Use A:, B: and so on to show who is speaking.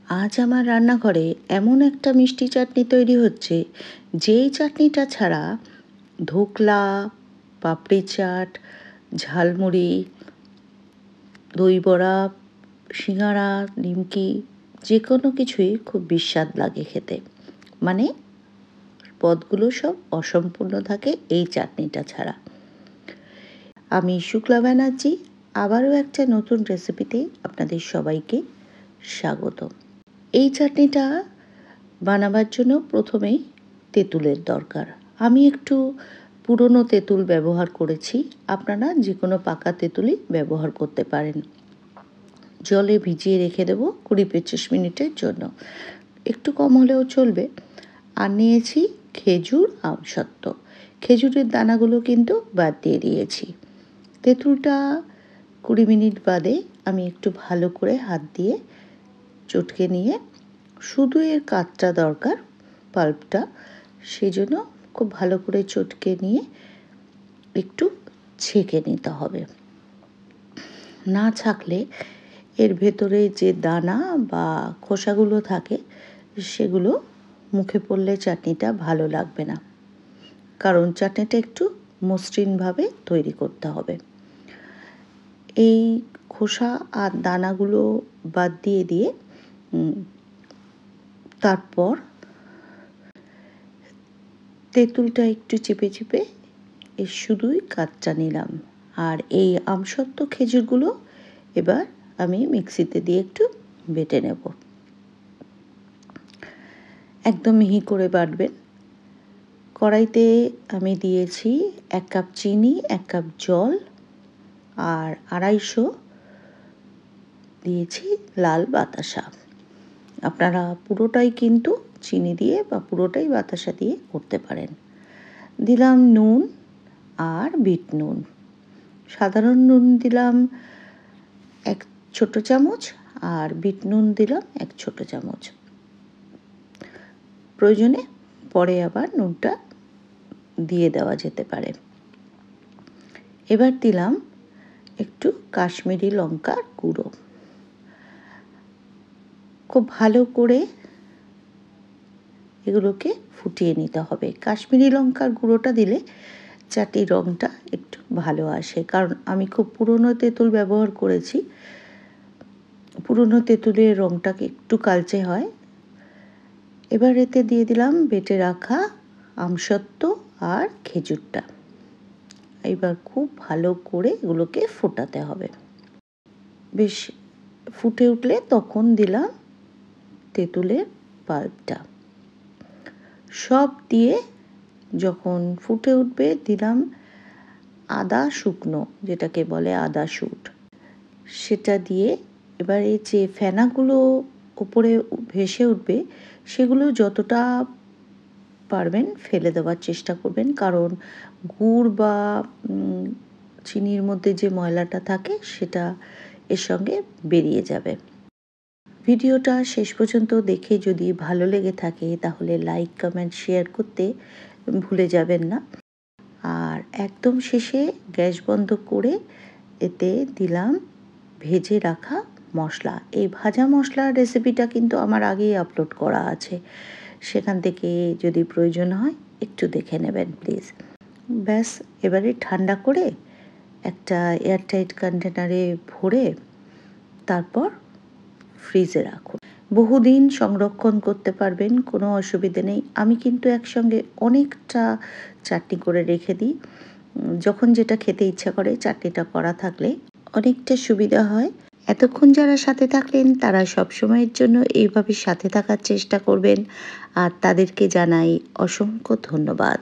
A: আজ আমার রান্নাঘরে এমন একটা মিষ্টি চাটনি তৈরি হচ্ছে, যেই চাটনিটা ছাড়া ধোকলা, পাপড়ি চাট, ঝালমুড়ি, দই বড়া, সিঙ্গারা, নিমকি যে কোনো কিছুই খুব বিস্বাদ লাগে খেতে। মানে পদগুলো সব অসম্পূর্ণ থাকে এই চাটনিটা ছাড়া। আমি শুক্লা ব্যানার্জি, আবারও একটা নতুন রেসিপিতে আপনাদের সবাইকে স্বাগত। এই চাটনিটা বানাবার জন্য প্রথমেই তেঁতুলের দরকার। আমি একটু পুরনো তেঁতুল ব্যবহার করেছি, আপনারা যে কোনো পাকা তেঁতুলই ব্যবহার করতে পারেন। জলে ভিজিয়ে রেখে দেবো 20-25 মিনিটের জন্য, একটু কম হলেও চলবে। আর নিয়েছি খেজুর আমসত্ত্ব, খেজুরের দানাগুলো কিন্তু বাদ দিয়ে দিয়েছি। তেঁতুলটা 20 মিনিট বাদে আমি একটু ভালো করে হাত দিয়ে চটকে নিয়ে, শুধু এর কাঠটা দরকার, পাল্পটা, সেই জন্য খুব ভালো করে চটকে নিয়ে একটু ছেঁকে নিতে হবে। না ছাকলে এর ভেতরে যে দানা বা খোসাগুলো থাকে সেগুলো মুখে পড়লে চাটনিটা ভালো লাগবে না, কারণ চাটনিটা একটু মসৃণভাবে তৈরি করতে হবে। এই খোসা আর দানাগুলো বাদ দিয়ে তারপর তেঁতুলটা একটু চেপে এর শুধুই কাঠটা নিলাম। আর এই আমসত্ত্ব খেজুরগুলো এবার আমি মিক্সিতে দিয়ে একটু বেটে নেব। একদম মিহি করে বাটবেন। কড়াইতে আমি দিয়েছি 1 কাপ চিনি, 1 কাপ জল আর 250 দিয়েছি লাল বাতাসা। আপনারা পুরোটাই কিন্তু চিনি দিয়ে বা পুরোটাই বাতাসা দিয়ে করতে পারেন। দিলাম নুন আর বিট নুন। সাধারণ নুন দিলাম 1 ছোট চামচ আর বিট নুন দিলাম 1 ছোট চামচ। প্রয়োজনে পরে আবার নুনটা দিয়ে দেওয়া যেতে পারে। এবার দিলাম একটু কাশ্মীরি লঙ্কার গুঁড়ো। খুব ভালো করে এগুলোকে ফুটিয়ে নিতে হবে। কাশ্মীরি লঙ্কার গুঁড়োটা দিলে চাটনির রঙটা একটু ভালো আসে, কারণ আমি খুব পুরনো তেঁতুল ব্যবহার করেছি। পুরনো তেঁতুলের রঙটাকে একটু কালচে হয়। এবার এতে দিয়ে দিলাম বেটে রাখা আমসত্ত্ব আর খেজুরটা। এবার খুব ভালো করে এগুলোকে ফোটাতে হবে। বেশ ফুটে উঠলে তখন দিলাম তেঁতুলের পাল্পটা। সব দিয়ে যখন ফুটে উঠবে দিলাম আদা শুকনো, যেটাকে বলে আদা শুট, সেটা দিয়ে এবার এই যে ফেনাগুলো উপরে ভেসে উঠবে সেগুলো যতটা পারবেন ফেলে দেওয়ার চেষ্টা করবেন, কারণ গুড় বা চিনির মধ্যে যে ময়লাটা থাকে সেটা এর সঙ্গে বেরিয়ে যাবে। ভিডিওটা শেষ পর্যন্ত দেখে যদি ভালো লেগে থাকে তাহলে লাইক, কমেন্ট, শেয়ার করতে ভুলে যাবেন না। আর একদম শেষে গ্যাস বন্ধ করে এতে দিলাম ভেজে রাখা মশলা। এই ভাজা মশলার রেসিপিটা কিন্তু আমার আগেই আপলোড করা আছে, সেখান থেকে যদি প্রয়োজন হয় একটু দেখে নেবেন প্লিজ। ব্যাস, এবারে ঠান্ডা করে একটা এয়ারটাইট কন্টেনারে ভরে তারপর ফ্রিজে রাখুন। বহুদিন সংরক্ষণ করতে পারবেন, কোনো অসুবিধে নেই। আমি কিন্তু একসঙ্গে অনেকটা চাটনি করে রেখে দিই। যখন যেটা খেতে ইচ্ছা করে চাটনিটা করা থাকলে অনেকটা সুবিধা হয়। এতক্ষণ যারা সাথে থাকলেন তারা সবসময়ের জন্য এইভাবে সাথে থাকার চেষ্টা করবেন, আর তাদেরকে জানাই অসংখ্য ধন্যবাদ।